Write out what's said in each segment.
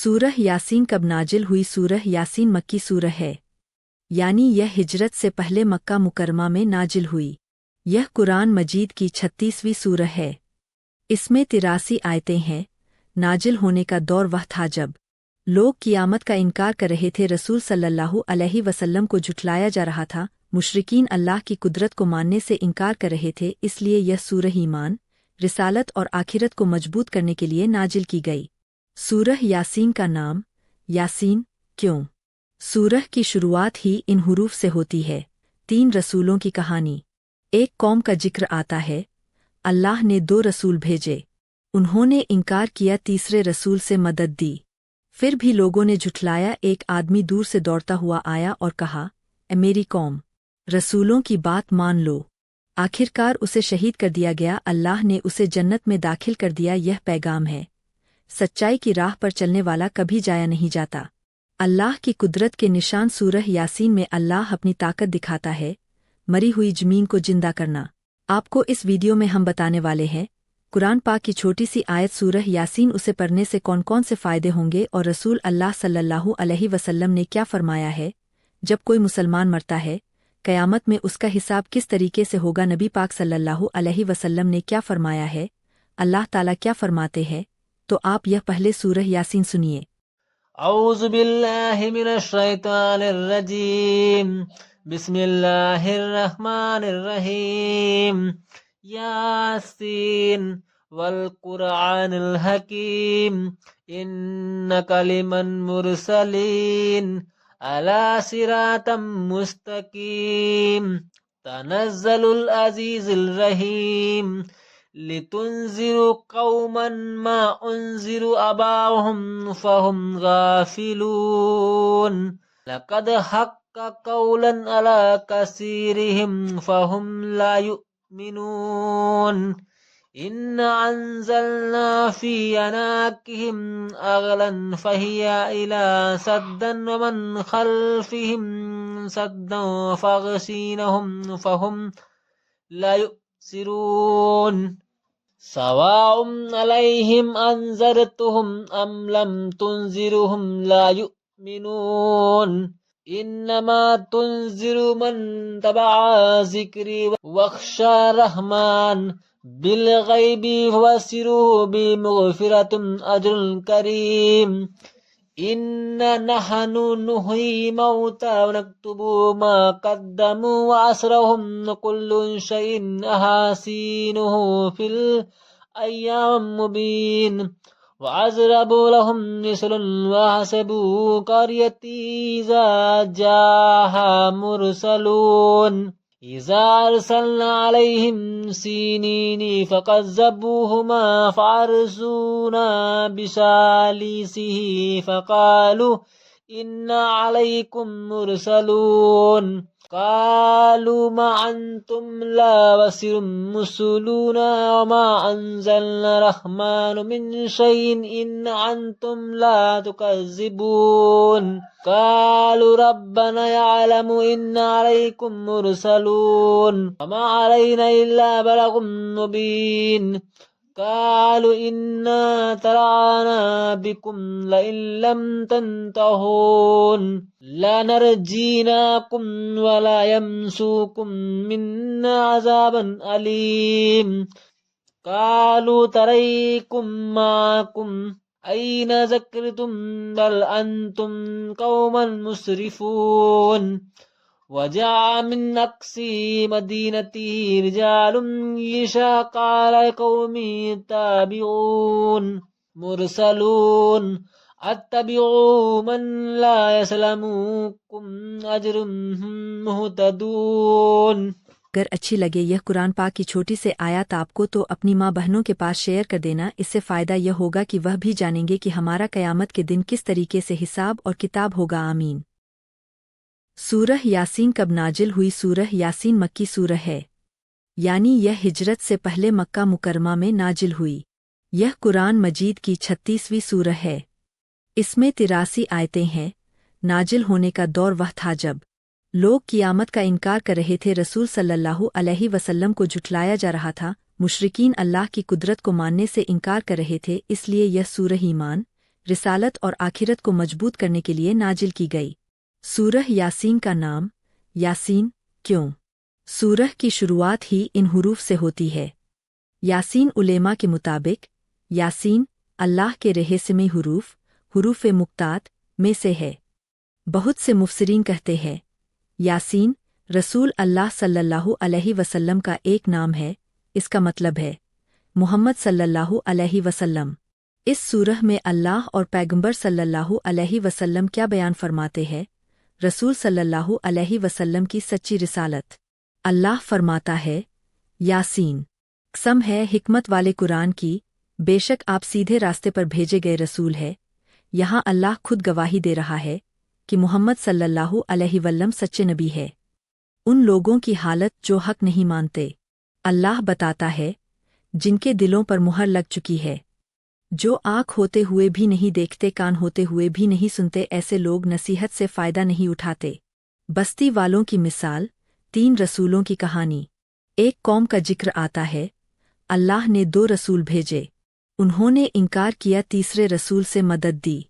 सूरह यासीन कब नाजिल हुई? सूरह यासीन मक्की सूरह है, यानी यह हिजरत से पहले मक्का मुकरमा में नाजिल हुई। यह कुरान मजीद की 36वीं सूरह है। इसमें 83 आयतें हैं। नाजिल होने का दौर वह था जब लोग क़ियामत का इनकार कर रहे थे, रसूल सल्लल्लाहु अलैहि वसल्लम को झुठलाया जा रहा था, मुशरिकीन अल्लाह की कुदरत को मानने से इनकार कर रहे थे। इसलिए यह सूरह ईमान, रिसालत और आखिरत को मजबूत करने के लिए नाजिल की गई। सूरह यासीन का नाम यासीन क्यों? सूरह की शुरुआत ही इन हुरूफ से होती है। 3 रसूलों की कहानी। एक कौम का जिक्र आता है। अल्लाह ने 2 रसूल भेजे, उन्होंने इनकार किया, तीसरे रसूल से मदद दी, फिर भी लोगों ने झुठलाया। एक आदमी दूर से दौड़ता हुआ आया और कहा, ए मेरी कौम, रसूलों की बात मान लो। आखिरकार उसे शहीद कर दिया गया। अल्लाह ने उसे जन्नत में दाखिल कर दिया। यह पैगाम है, सच्चाई की राह पर चलने वाला कभी जाया नहीं जाता। अल्लाह की कुदरत के निशान। सूरह यासीन में अल्लाह अपनी ताकत दिखाता है, मरी हुई ज़मीन को जिंदा करना। आपको इस वीडियो में हम बताने वाले हैं कुरान पाक की छोटी सी आयत सूरह यासीन, उसे पढ़ने से कौन कौन से फ़ायदे होंगे और रसूल अल्लाह सल्लल्लाहु अलैहि वसल्लम ने क्या फरमाया है। जब कोई मुसलमान मरता है, क़यामत में उसका हिसाब किस तरीके से होगा। नबी पाक सल्लल्लाहु अलैहि वसल्लम ने क्या फरमाया है, अल्लाह ताला क्या फरमाते हैं, तो आप यह पहले सूरह यासीन सुनिए। औज़ु बिल्लाहि मिनश शैतानिर रजीम। बिस्मिल्लाहिर रहमानिर रहीम। यासीन वल कुरआनिल हकीम इन्नका लिमन मुरसलीन अला सिरातम मुस्तकीम तनज़्ज़लुल अज़ीज़िर रहीम लितुंज़िरु कौमन मा उन्ज़िरु आबाहुम फहुम गाफिलून लक़द हक़्क़ क़ौलन अला कसीरिहिम फहुम ला युमिनून इन्ना अंज़लना फ़ी अनाक़िहिम अग़लन फ़हिया इला सद्दन वमन ख़ल्फ़िहिम सद्दन फ़ग़शीनहुम फहुम ला युबसिरून सवाउन अलैहिम अंज़रतुहुम अम लम तुंज़िरुहुम ला युमिनून इन्नमा तुंज़िरु मन तबअ ज़िक्री वख़शा रहमान बिलग़ैबि वबशिरुहु बिमग़फ़िरतिन अज्रुन करीम इन्ना नहनु नुह्यी मौता वनक्तुबु मा क़द्दमू वअसरहुम कुल्लु शैइन अहसीनुहु फिल अय्याम मुबीन वअज़रबु लहुम मिस्लन वहसबु क़र्यती इज़ा जाहा मुरसलून इज़ा अरसलना अलैहिम सीनीनी फ़कज़्ज़बूहुमा फ़अरसूना बिसालिसिही फ़क़ालू इन्ना अलैकुम मुरसलून क़ालू मा अंतुम ला बसिरुम मुरसलूना वमा अंज़लना रहमानु मिन शैइन इन अंतुम ला तुकज़्ज़िबून क़ालू रब्बना यअलमु इन्ना अलैकुम मुरसलून वमा अलैना इल्ला बलागुम मुबीन क़ालू इन्ना तराना बिकुम लइन लम तंतहून लनरजीनाकुम वला यमसूकुम मिन्ना अज़ाबन अलीम क़ालू तरैकुम माकुम ऐन ज़करतुम बल अंतुम कौमन मुसरिफून वजा मिन अक्सी मदीनती रिजालुम यशा क़ाल कौमी ताबिऊन मुरसलून अत्तबिऊ मन ला यसलमुकुम अजरुम मुहतदून। अगर अच्छी लगे यह कुरान पाक की छोटी से आयत आपको, तो अपनी माँ बहनों के पास शेयर कर देना। इससे फ़ायदा यह होगा कि वह भी जानेंगे कि हमारा क़यामत के दिन किस तरीके से हिसाब और किताब होगा। आमीन। सूरह यासीन कब नाजिल हुई? सूरह यासीन मक्की सूरह है, यानी यह हिजरत से पहले मक्का मुकरमा में नाजिल हुई। यह कुरान मजीद की 36वीं सूरह है। इसमें 83 आयतें हैं। नाजिल होने का दौर वह था जब लोग क़ियामत का इनकार कर रहे थे, रसूल सल्लल्लाहु अलैहि वसल्लम को झुठलाया जा रहा था, मुशरिकीन अल्लाह की कुदरत को मानने से इनकार कर रहे थे। इसलिए यह सूरह ईमान, रिसालत और आखिरत को मजबूत करने के लिए नाजिल की गई। सूरह यासीन का नाम यासीन क्यों? सूरह की शुरुआत ही इन हुरूफ से होती है। यासीन उलेमा के मुताबिक यासीन अल्लाह के रहस्यमय हुरूफ मुक्तात में से है। बहुत से मुफस्सिरीन कहते हैं यासीन रसूल अल्लाह सल्लल्लाहु अलैहि वसल्लम का एक नाम है। इसका मतलब है मुहम्मद सल्लल्लाहु अलैहि वसल्लम। इस सूरह में अल्लाह और पैगंबर सल्लल्लाहु अलैहि वसल्लम क्या बयान फरमाते हैं? रसूल सल्लल्लाहु अलैहि वसल्लम की सच्ची रिसालत। अल्लाह फरमाता है यासीन कसम है हिकमत वाले कुरान की, बेशक आप सीधे रास्ते पर भेजे गए रसूल है। यहाँ अल्लाह खुद गवाही दे रहा है कि मुहम्मद सल्लल्लाहु अलैहि वसल्लम सच्चे नबी है। उन लोगों की हालत जो हक नहीं मानते। अल्लाह बताता है जिनके दिलों पर मुहर लग चुकी है, जो आँख होते हुए भी नहीं देखते, कान होते हुए भी नहीं सुनते, ऐसे लोग नसीहत से फ़ायदा नहीं उठाते। बस्ती वालों की मिसाल। 3 रसूलों की कहानी। एक कौम का जिक्र आता है। अल्लाह ने 2 रसूल भेजे, उन्होंने इनकार किया, तीसरे रसूल से मदद दी,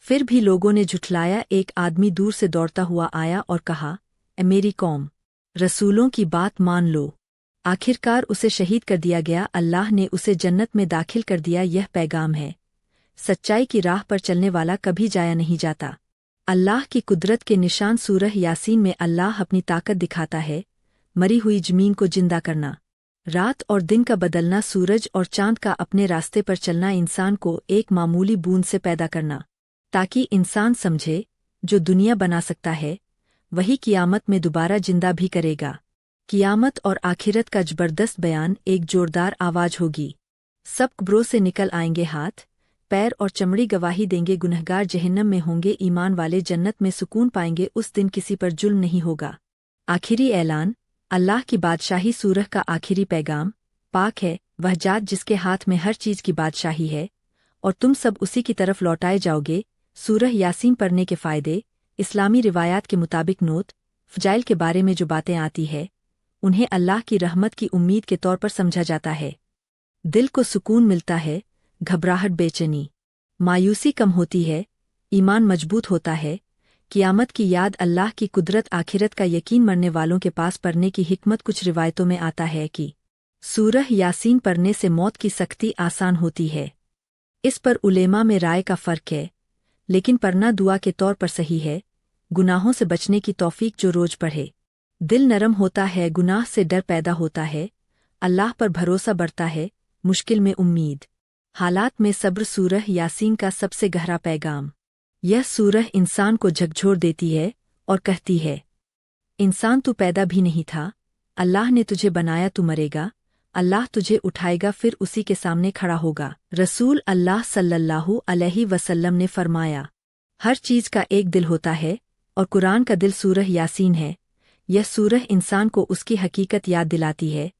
फिर भी लोगों ने झुठलाया। एक आदमी दूर से दौड़ता हुआ आया और कहा, ए मेरी कौम, रसूलों की बात मान लो। आखिरकार उसे शहीद कर दिया गया। अल्लाह ने उसे जन्नत में दाखिल कर दिया। यह पैगाम है, सच्चाई की राह पर चलने वाला कभी जाया नहीं जाता। अल्लाह की कुदरत के निशान। सूरह यासीन में अल्लाह अपनी ताकत दिखाता है। मरी हुई जमीन को जिंदा करना, रात और दिन का बदलना, सूरज और चांद का अपने रास्ते पर चलना, इंसान को एक मामूली बूंद से पैदा करना, ताकि इंसान समझे जो दुनिया बना सकता है वही कियामत में दोबारा जिंदा भी करेगा। कियामत और आखिरत का जबरदस्त बयान। एक जोरदार आवाज होगी, सब कब्रों से निकल आएंगे हाथ पैर और चमड़ी, गवाही देंगे। गुनहगार जहन्नम में होंगे, ईमान वाले जन्नत में सुकून पाएंगे। उस दिन किसी पर जुल्म नहीं होगा। आखिरी ऐलान। अल्लाह की बादशाही। सूरह का आखिरी पैगाम पाक है वह जात जिसके हाथ में हर चीज की बादशाही है और तुम सब उसी की तरफ लौटाए जाओगे। सूरह यासीन पढ़ने के फ़ायदे। इस्लामी रिवायात के मुताबिक नोट फ़जाइल के बारे में जो बातें आती है उन्हें अल्लाह की रहमत की उम्मीद के तौर पर समझा जाता है। दिल को सुकून मिलता है, घबराहट बेचैनी मायूसी कम होती है, ईमान मजबूत होता है। कियामत की याद, अल्लाह की कुदरत, आखिरत का यकीन। मरने वालों के पास पढ़ने की हिकमत। कुछ रिवायतों में आता है कि सूरह यासीन पढ़ने से मौत की सख्ती आसान होती है। इस पर उलेमा में राय का फ़र्क है, लेकिन पढ़ना दुआ के तौर पर सही है। गुनाहों से बचने की तौफीक। जो रोज पढ़े दिल नरम होता है, गुनाह से डर पैदा होता है, अल्लाह पर भरोसा बढ़ता है, मुश्किल में उम्मीद, हालात में सब्र। सूरह यासीन का सबसे गहरा पैगाम। यह सूरह इंसान को झकझोर देती है और कहती है, इंसान तू पैदा भी नहीं था, अल्लाह ने तुझे बनाया, तू मरेगा, अल्लाह तुझे उठाएगा, फिर उसी के सामने खड़ा होगा। रसूल अल्लाह सल्लल्लाहु अलैहि वसल्लम ने फरमाया, हर चीज का एक दिल होता है और कुरान का दिल सूरह यासीन है। यह सूरह इंसान को उसकी हकीकत याद दिलाती है,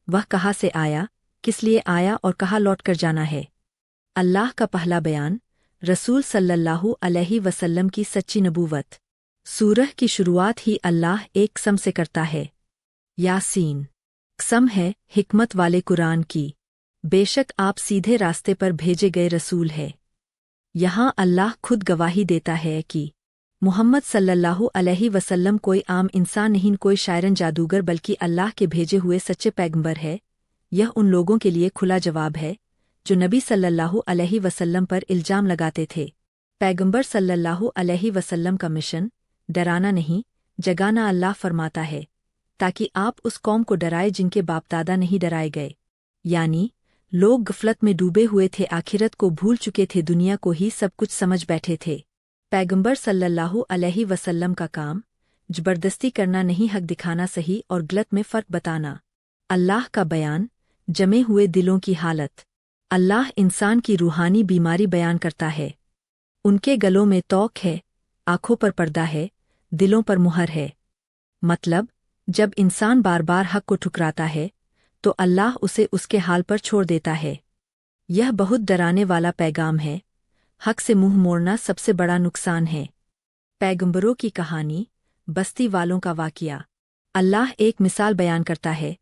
वह कहाँ से आया, किस लिए आया और कहाँ लौट कर जाना है। अल्लाह का पहला बयान। रसूल सल्लल्लाहु अलैहि वसल्लम की सच्ची नबूवत। सूरह की शुरुआत ही अल्लाह एक कसम से करता है, यासीन कसम है हिकमत वाले कुरान की, बेशक आप सीधे रास्ते पर भेजे गए रसूल है। यहाँ अल्लाह खुद गवाही देता है कि मुहम्मद सल्लल्लाहु अलैहि वसल्लम कोई आम इंसान नहीं, कोई शायरन जादूगर, बल्कि अल्लाह के भेजे हुए सच्चे पैगंबर है। यह उन लोगों के लिए खुला जवाब है जो नबी सल्लल्लाहु अलैहि वसल्लम पर इल्जाम लगाते थे। पैगंबर सल्लल्लाहु अलैहि वसल्लम का मिशन डराना नहीं, जगाना। अल्लाह फरमाता है ताकि आप उस कौम को डराए जिनके बाप दादा नहीं डराए गए, यानी लोग गफलत में डूबे हुए थे, आखिरत को भूल चुके थे, दुनिया को ही सब कुछ समझ बैठे थे। पैगंबर सल्लल्लाहु अलैहि वसल्लम का काम जबरदस्ती करना नहीं, हक दिखाना, सही और गलत में फ़र्क बताना। अल्लाह का बयान। जमे हुए दिलों की हालत। अल्लाह इंसान की रूहानी बीमारी बयान करता है। उनके गलों में तौक है, आँखों पर पर्दा है, दिलों पर मुहर है। मतलब जब इंसान बार बार हक को ठुकराता है तो अल्लाह उसे उसके हाल पर छोड़ देता है। यह बहुत डराने वाला पैगाम है। हक से मुंह मोड़ना सबसे बड़ा नुकसान है। पैगंबरों की कहानी। बस्ती वालों का वाकिया। अल्लाह एक मिसाल बयान करता है।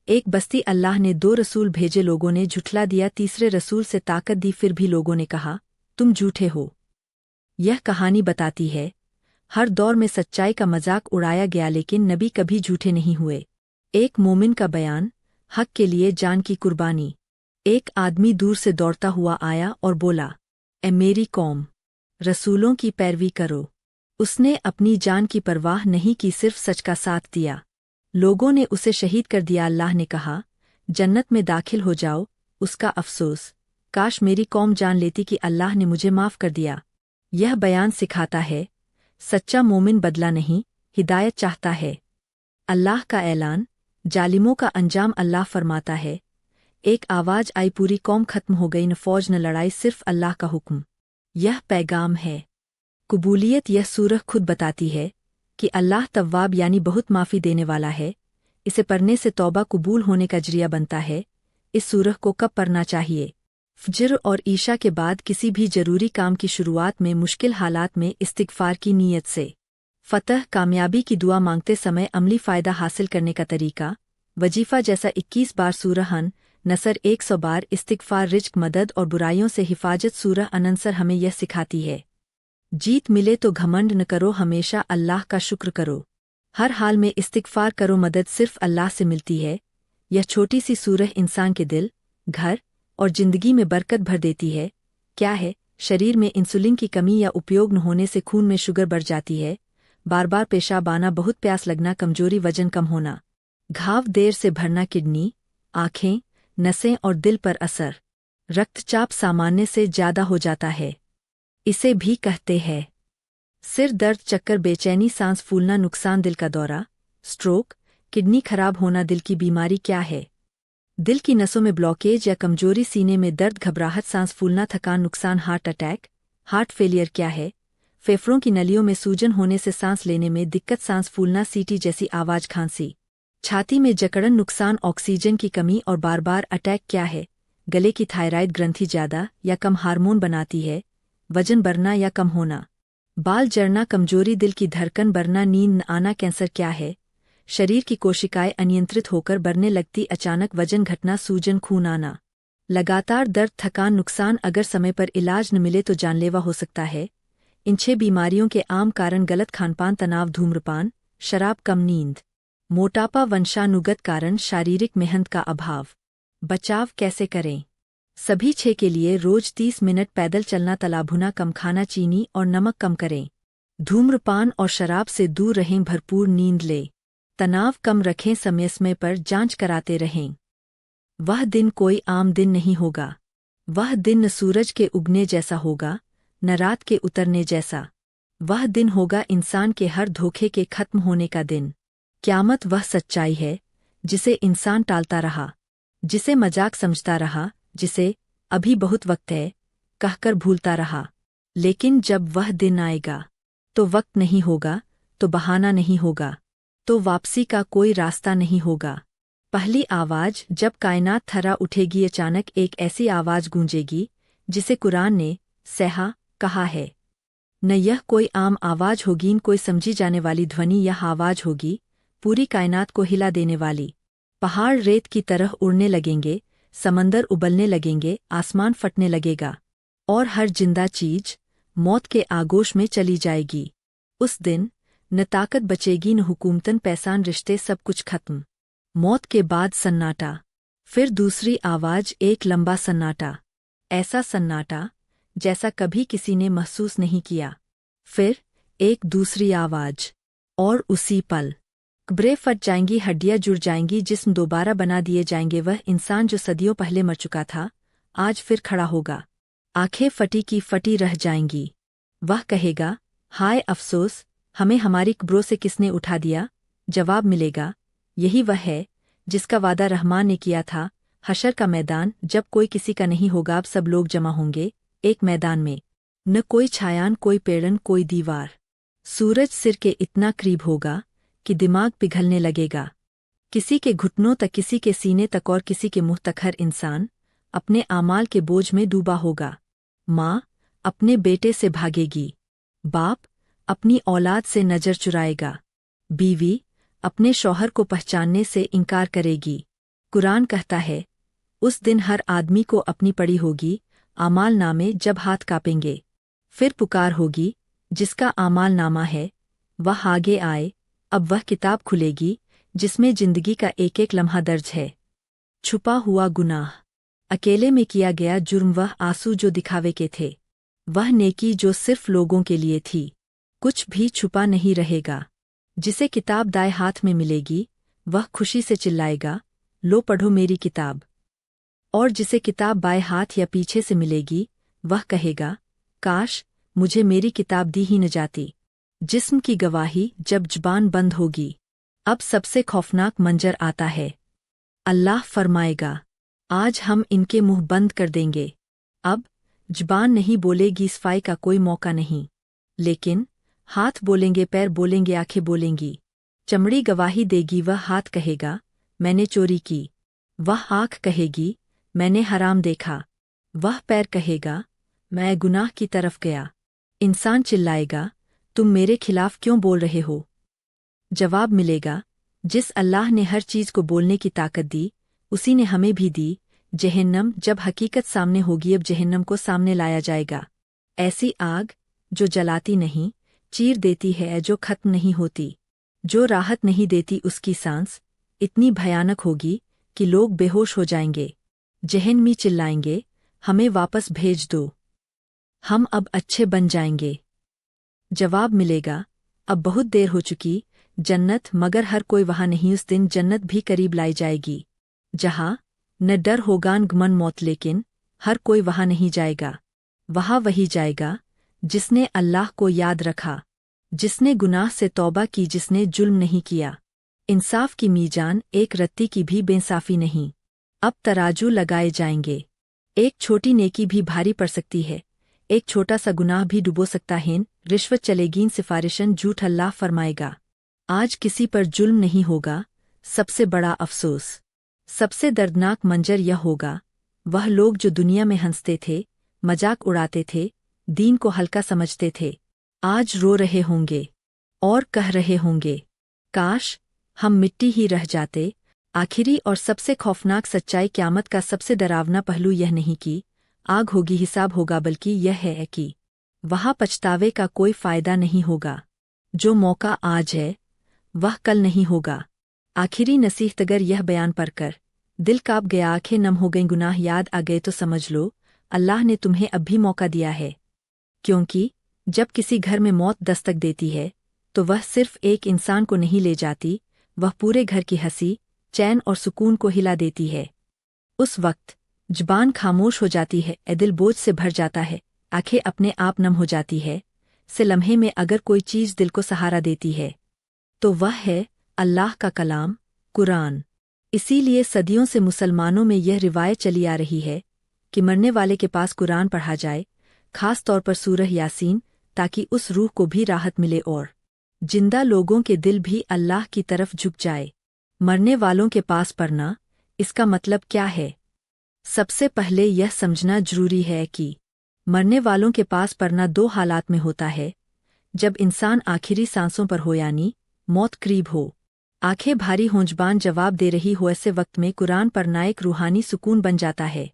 एक बस्ती, अल्लाह ने 2 रसूल भेजे, लोगों ने झुठला दिया, तीसरे रसूल से ताकत दी, फिर भी लोगों ने कहा تم جھوٹے ہو۔ یہ کہانی بتاتی ہے ہر دور میں سچائی کا مذاق اڑایا گیا لیکن نبی کبھی جھوٹے نہیں ہوئے۔ ایک مومن کا بیان، حق کے لیے جان کی قربانی۔ ایک آدمی دور سے دوڑتا ہوا آیا اور بولا، اے میری قوم، رسولوں کی پیروی کرو۔ اس نے اپنی جان کی پرواہ نہیں کی، صرف سچ کا ساتھ دیا۔ لوگوں نے اسے شہید کر دیا۔ اللہ نے کہا، جنت میں داخل ہو جاؤ۔ اس کا افسوس، کاش میری قوم جان لیتی کہ اللہ نے مجھے معاف کر دیا۔ یہ بیان سکھاتا ہے سچا مومن بدلہ نہیں، ہدایت چاہتا ہے۔ اللہ کا اعلان، ظالموں کا انجام۔ اللہ فرماتا ہے، ایک آواز آئی، پوری قوم ختم ہو گئی، نہ فوج نہ لڑائی، صرف اللہ کا حکم۔ یہ پیغام ہے قبولیت۔ یہ سورہ خود بتاتی ہے کہ اللہ تواب یعنی بہت معافی دینے والا ہے۔ اسے پڑھنے سے توبہ قبول ہونے کا ذریعہ بنتا ہے۔ اس سورہ کو کب پڑھنا چاہیے؟ فجر اور عشاء کے بعد کسی بھی ضروری کام کی شروعات میں، مشکل حالات میں استغفار کی نیت سے۔ فتح، کامیابی کی دعا مانگتے سمے عملی فائدہ حاصل کرنے کا طریقہ، وظیفہ جیسا 21 بار سورہ حن، نصر 100 بار، استغفار، رزق، مدد اور برائیوں سے حفاظت۔ سورہ انصر ہمیں یہ سکھاتی ہے، جیت ملے تو گھمنڈ نہ کرو، ہمیشہ اللہ کا شکر کرو، ہر حال میں استغفار کرو، مدد صرف اللہ سے ملتی ہے۔ یہ چھوٹی سی سورہ انسان کے دل، گھر اور زندگی میں برکت بھر دیتی ہے۔ کیا ہے؟ شریر میں انسولین کی کمی یا اپیوگ نہ ہونے سے خون میں شوگر بڑھ جاتی ہے، بار بار پیشاب آنا، بہت پیاس لگنا، کمزوری، وزن کم ہونا، گھاو دیر سے بھرنا، کڈنی، آنکھیں، نسیں اور دل پر اثر، رکت چاپ سامانے سے زیادہ ہو جاتا ہے۔ اسے بھی کہتے ہیں سر درد، چکر، بے چینی، سانس پھولنا، نقصان، دل کا دورہ، سٹروک، کڈنی خراب ہونا۔ دل کی بیماری کیا ہے؟ دل کی نسوں میں بلاکیج یا کمزوری، سینے میں درد، گھبراہٹ، سانس پھولنا، تھکان، نقصان، ہارٹ اٹیک، ہارٹ فیلئر کیا ہے؟ پھیپھڑوں کی نلیوں میں سوجن ہونے سے سانس لینے میں دقت، سانس پھولنا، سیٹی جیسی آواز، کھانسی، چھاتی میں جکڑن، نقصان، آکسیجن کی کمی اور بار بار اٹیک کیا ہے؟ گلے کی تھائرائڈ گرنتھی زیادہ یا کم ہارمون بناتی ہے، وزن بڑھنا یا کم ہونا، بال جڑنا، کمزوری، دل کی دھڑکن بڑھنا، نیند نہ آنا، کینسر کیا ہے؟ شریر کی کوشکائیں انینترت ہو کر بڑھنے لگتی، اچانک وزن گھٹنا، سوجن، خون آنا، لگاتار درد، تھکان، نقصان، اگر سمے پر علاج نہ ملے تو جان لیوا ہو سکتا ہے۔ ان 6 بیماریوں کے عام کارن غلط کھان پان، تناؤ، دھومرپان، شراب، کم نیند، موٹاپا، ونشانوگت کارن، شاریرک محنت کا ابھاو۔ بچاؤ کیسے کریں؟ سبھی 6 کے لیے روز 30 منٹ پیدل چلنا، تلا بھنا کم کھانا، چینی اور نمک کم کریں، دھومرپان اور شراب سے دور رہیں، بھرپور نیند لیں، تناؤ کم رکھیں، سمے پر جانچ کراتے رہیں۔ وہ دن کوئی عام دن نہیں ہوگا، وہ دن نہ سورج کے اگنے جیسا ہوگا نہ رات کے اترنے جیسا، وہ دن ہوگا انسان کے ہر دھوکے کے ختم ہونے کا دن۔ قیامت وہ سچائی ہے جسے انسان ٹالتا رہا، جسے مذاق سمجھتا رہا، جسے ابھی بہت وقت ہے کہہ کر بھولتا رہا، لیکن جب وہ دن آئے گا تو وقت نہیں ہوگا، تو بہانہ نہیں ہوگا، تو واپسی کا کوئی راستہ نہیں ہوگا۔ پہلی آواز، جب کائنات تھرا اٹھے گی، اچانک ایک ایسی آواز گونجے گی جسے قرآن نے صیحہ کہا ہے۔ نہ یہ کوئی عام آواز ہوگی، کوئی سمجھی جانے والی دھونی، یہ آواز ہوگی پوری کائنات کو ہلا دینے والی۔ پہاڑ ریت کی طرح اڑنے لگیں گے، سمندر ابلنے لگیں گے، آسمان پھٹنے لگے گا، اور ہر زندہ چیز موت کے آغوش میں چلی جائے گی۔ اس دن نہ طاقت بچے گی، نہ حکومتن، پیسان، رشتے، سب کچھ ختم۔ موت کے بعد سناٹا، پھر دوسری آواز، ایک لمبا سناٹا، ایسا سناٹا جیسا کبھی کسی نے محسوس نہیں کیا۔ پھر ایک دوسری آواز، اور اسی پل قبریں پھٹ جائیں گی، ہڈیاں جڑ جائیں گی، جسم دوبارہ بنا دیے جائیں گے۔ وہ انسان جو صدیوں پہلے مر چکا تھا آج پھر کھڑا ہوگا، آنکھیں پھٹی کی پھٹی رہ جائیں گی۔ وہ کہے گا، ہائے افسوس، ہمیں ہماری قبروں سے کس نے اٹھا دیا؟ جواب ملے گا، یہی وہ ہے جس کا وعدہ رحمان نے کیا تھا۔ حشر کا میدان، جب کوئی کسی کا نہیں ہوگا، اب سب لوگ جمع ہوں گے ایک میدان میں، نہ کوئی چھایان، کوئی پیڑن، کوئی دیوار۔ سورج سر کے اتنا قریب ہوگا کہ دماغ پگھلنے لگے گا، کسی کے گھٹنوں تک، کسی کے سینے تک اور کسی کے منہ تک۔ ہر انسان اپنے اعمال کے بوجھ میں ڈوبا ہوگا۔ ماں اپنے بیٹے سے بھاگے گی، باپ اپنی اولاد سے نظر چرائے گا، بیوی اپنے شوہر کو پہچاننے سے انکار کرے گی۔ قرآن کہتا ہے، اس دن ہر آدمی کو اپنی پڑی ہوگی، आमाल नामे जब हाथ कांपेंगे। फिर पुकार होगी जिसका आमाल नामा है, वह आगे आए। अब वह किताब खुलेगी जिसमें जिंदगी का एक एक लम्हा दर्ज है। छुपा हुआ गुनाह, अकेले में किया गया जुर्म, वह आंसू जो दिखावे के थे, वह नेकी जो सिर्फ लोगों के लिए थी, कुछ भी छुपा नहीं रहेगा। जिसे किताब दाएं हाथ में मिलेगी वह खुशी से चिल्लाएगा, लो पढ़ो मेरी किताब। और जिसे किताब बाएं हाथ या पीछे से मिलेगी वह कहेगा, काश मुझे मेरी किताब दी ही न जाती। जिस्म की गवाही जब जुबान बंद होगी। अब सबसे खौफनाक मंजर आता है। अल्लाह फरमाएगा, आज हम इनके मुंह बंद कर देंगे। अब जुबान नहीं बोलेगी, सफाई का कोई मौका नहीं, लेकिन हाथ बोलेंगे, पैर बोलेंगे, आंखें बोलेंगी। चमड़ी गवाही देगी, वह हाथ कहेगा मैंने चोरी की, वह आँख कहेगी मैंने हराम देखा, वह पैर कहेगा मैं गुनाह की तरफ गया। इंसान चिल्लाएगा, तुम मेरे खिलाफ क्यों बोल रहे हो? जवाब मिलेगा, जिस अल्लाह ने हर चीज़ को बोलने की ताकत दी उसी ने हमें भी दी। जहन्नम, जब हकीकत सामने होगी, अब जहन्नम को सामने लाया जाएगा। ऐसी आग जो जलाती नहीं, चीर देती है, जो खत्म नहीं होती, जो राहत नहीं देती। उसकी सांस इतनी भयानक होगी कि लोग बेहोश हो जाएंगे। जहन्नमी चिल्लाएंगे, हमें वापस भेज दो, हम अब अच्छे बन जाएंगे। जवाब मिलेगा, अब बहुत देर हो चुकी। जन्नत, मगर हर कोई वहाँ नहीं। उस दिन जन्नत भी करीब लाई जाएगी, जहाँ न डर होगा न गमन मौत, लेकिन हर कोई वहाँ नहीं जाएगा। वहाँ वही जाएगा जिसने अल्लाह को याद रखा, जिसने गुनाह से तौबा की, जिसने जुल्म नहीं किया। इंसाफ की मीजान एक रत्ती की भी बेइंसाफी नहीं। अब तराजू लगाए जाएंगे। एक छोटी नेकी भी भारी पड़ सकती है, एक छोटा सा गुनाह भी डुबो सकता है। रिश्वत चलेगी, सिफारिशन झूठ। अल्लाह फरमाएगा, आज किसी पर जुल्म नहीं होगा। सबसे बड़ा अफसोस, सबसे दर्दनाक मंजर यह होगा, वह लोग जो दुनिया में हंसते थे, मजाक उड़ाते थे, दीन को हल्का समझते थे, आज रो रहे होंगे और कह रहे होंगे, काश हम मिट्टी ही रह जाते। आखिरी और सबसे खौफनाक सच्चाई, क़यामत का सबसे डरावना पहलू यह नहीं कि आग होगी, हिसाब होगा, बल्कि यह है कि वहाँ पछतावे का कोई फ़ायदा नहीं होगा। जो मौका आज है वह कल नहीं होगा। आखिरी नसीहत, अगर यह बयान पढ़कर दिल काँप गया, आंखें नम हो गईं, गुनाह याद आ गए, तो समझ लो अल्लाह ने तुम्हें अब भी मौका दिया है। क्योंकि जब किसी घर में मौत दस्तक देती है तो वह सिर्फ एक इंसान को नहीं ले जाती, वह पूरे घर की हंसी, चैन और सुकून को हिला देती है। उस वक्त जुबान खामोश हो जाती है, दिल बोझ से भर जाता है, आंखें अपने आप नम हो जाती है। से लम्हे में अगर कोई चीज़ दिल को सहारा देती है तो वह है अल्लाह का कलाम, कुरान। इसीलिए सदियों से मुसलमानों में यह रिवायत चली आ रही है कि मरने वाले के पास कुरान पढ़ा जाए, खास तौर पर सूरह यासीन, ताकि उस रूह को भी राहत मिले और जिंदा लोगों के दिल भी अल्लाह की तरफ झुक जाए। मरने वालों के पास पढ़ना, इसका मतलब क्या है? सबसे पहले यह समझना जरूरी है कि मरने वालों के पास पढ़ना दो हालात में होता है, जब इंसान आखिरी सांसों पर हो, यानी मौत करीब हो, आंखें भारी हों, जुबान जवाब दे रही हो, ऐसे वक्त में कुरान पढ़ना एक रूहानी सुकून बन जाता है।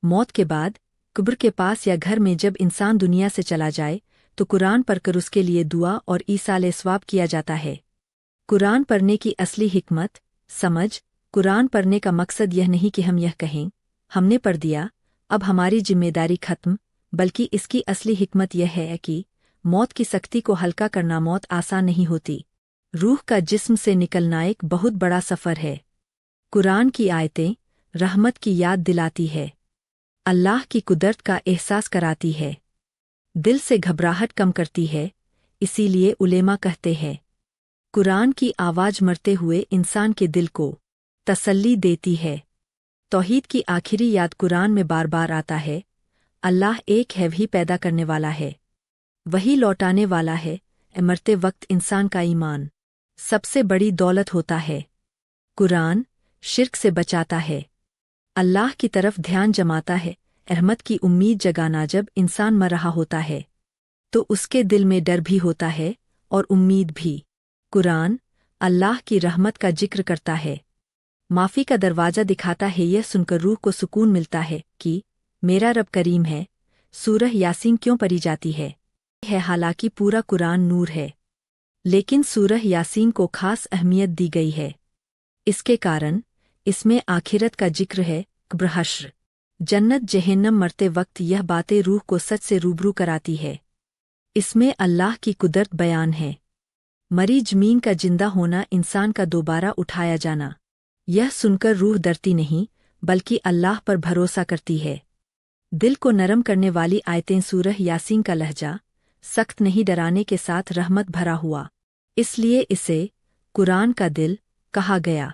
मौत के बाद कब्र के पास या घर में जब इंसान दुनिया से चला जाए तो कुरान पढ़कर उसके लिए दुआ और ईसाले सवाब किया जाता है। कुरान पढ़ने की असली हिकमत समझ, कुरान पढ़ने का मकसद यह नहीं कि हम यह कहें हमने पढ़ दिया, अब हमारी जिम्मेदारी खत्म, बल्कि इसकी असली हिकमत यह है कि मौत की सख्ती को हल्का करना। मौत आसान नहीं होती, रूह का जिस्म से निकलना एक बहुत बड़ा सफ़र है। कुरान की आयतें रहमत की याद दिलाती है, अल्लाह की कुदरत का एहसास कराती है, दिल से घबराहट कम करती है। इसीलिए उलेमा कहते हैं, कुरान की आवाज़ मरते हुए इंसान के दिल को तसल्ली देती है। तौहीद की आखिरी याद कुरान में बार बार आता है, अल्लाह एक है, वही पैदा करने वाला है, वही लौटाने वाला है। मरते वक्त इंसान का ईमान सबसे बड़ी दौलत होता है। कुरान शिर्क से बचाता है, अल्लाह की तरफ ध्यान जमाता है, रहमत की उम्मीद जगाना। जब इंसान मर रहा होता है तो उसके दिल में डर भी होता है और उम्मीद भी। कुरान अल्लाह की रहमत का जिक्र करता है, माफ़ी का दरवाज़ा दिखाता है। यह सुनकर रूह को सुकून मिलता है कि मेरा रब करीम है। सूरह यासीन क्यों पढ़ी जाती है? हालांकि पूरा कुरान नूर है, लेकिन सूरह यासीन को खास अहमियत दी गई है। इसके कारण इसमें आखिरत का जिक्र है, कब्र, हश्र, जन्नत, जहन्नम, मरते वक्त यह बातें रूह को सच से रूबरू कराती है। इसमें अल्लाह की कुदरत बयान है। मरी जमीन का जिंदा होना, इंसान का दोबारा उठाया जाना, यह सुनकर रूह डरती नहीं बल्कि अल्लाह पर भरोसा करती है। दिल को नरम करने वाली आयतें। सूरह यासीन का लहजा सख्त नहीं, डराने के साथ रहमत भरा हुआ, इसलिए इसे कुरान का दिल कहा गया।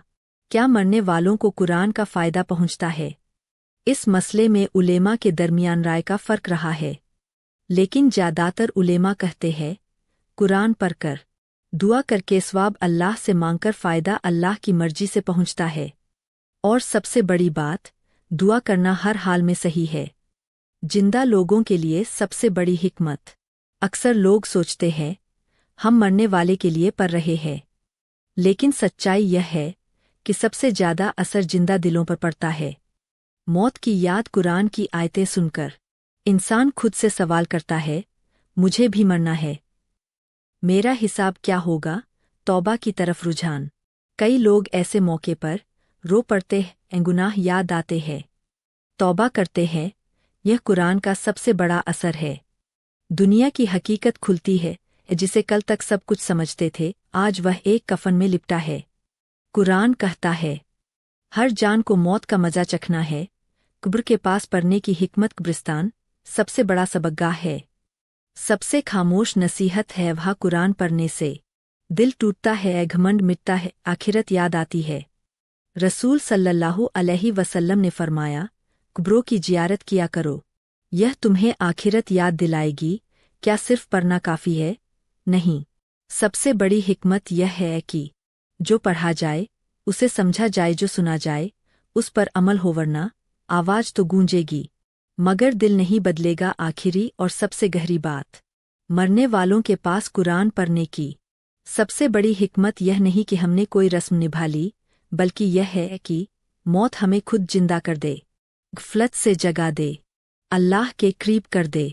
क्या मरने वालों को कुरान का फ़ायदा पहुंचता है? इस मसले में उलेमा के दरमियान राय का फ़र्क रहा है, लेकिन ज़्यादातर उलेमा कहते हैं कुरान पढ़कर, दुआ करके, सवाब अल्लाह से मांगकर फ़ायदा अल्लाह की मर्जी से पहुंचता है। और सबसे बड़ी बात, दुआ करना हर हाल में सही है। जिंदा लोगों के लिए सबसे बड़ी हिकमत। अक्सर लोग सोचते हैं हम मरने वाले के लिए पढ़ रहे हैं, लेकिन सच्चाई यह है कि सबसे ज़्यादा असर जिंदा दिलों पर पड़ता है। मौत की याद कुरान की आयतें सुनकर इंसान खुद से सवाल करता है, मुझे भी मरना है, मेरा हिसाब क्या होगा? तौबा की तरफ रुझान। कई लोग ऐसे मौके पर रो पड़ते हैं, गुनाह याद आते हैं, तौबा करते हैं। यह कुरान का सबसे बड़ा असर है। दुनिया की हकीकत खुलती है। जिसे कल तक सब कुछ समझते थे, आज वह एक कफन में लिपटा है। कुरान कहता है हर जान को मौत का मजा चखना है। कब्र के पास पढ़ने की हिकमत। कब्रिस्तान सबसे बड़ा सबकगाह है। सबसे खामोश नसीहत है वह कुरान पढ़ने से दिल टूटता है, घमंड मिटता है, आखिरत याद आती है। रसूल सल्लल्लाहु अलैहि वसल्लम ने फरमाया, कब्रों की जियारत किया करो, यह तुम्हें आखिरत याद दिलाएगी। क्या सिर्फ पढ़ना काफ़ी है? नहीं, सबसे बड़ी हिकमत यह है कि जो पढ़ा जाए उसे समझा जाए, जो सुना जाए उस पर अमल हो, वरना आवाज़ तो गूंजेगी मगर दिल नहीं बदलेगा। आखिरी और सबसे गहरी बात, मरने वालों के पास कुरान पढ़ने की सबसे बड़ी हिकमत यह नहीं कि हमने कोई रस्म निभा ली, बल्कि यह है कि मौत हमें खुद जिंदा कर दे, गफलत से जगा दे, अल्लाह के करीब कर दे।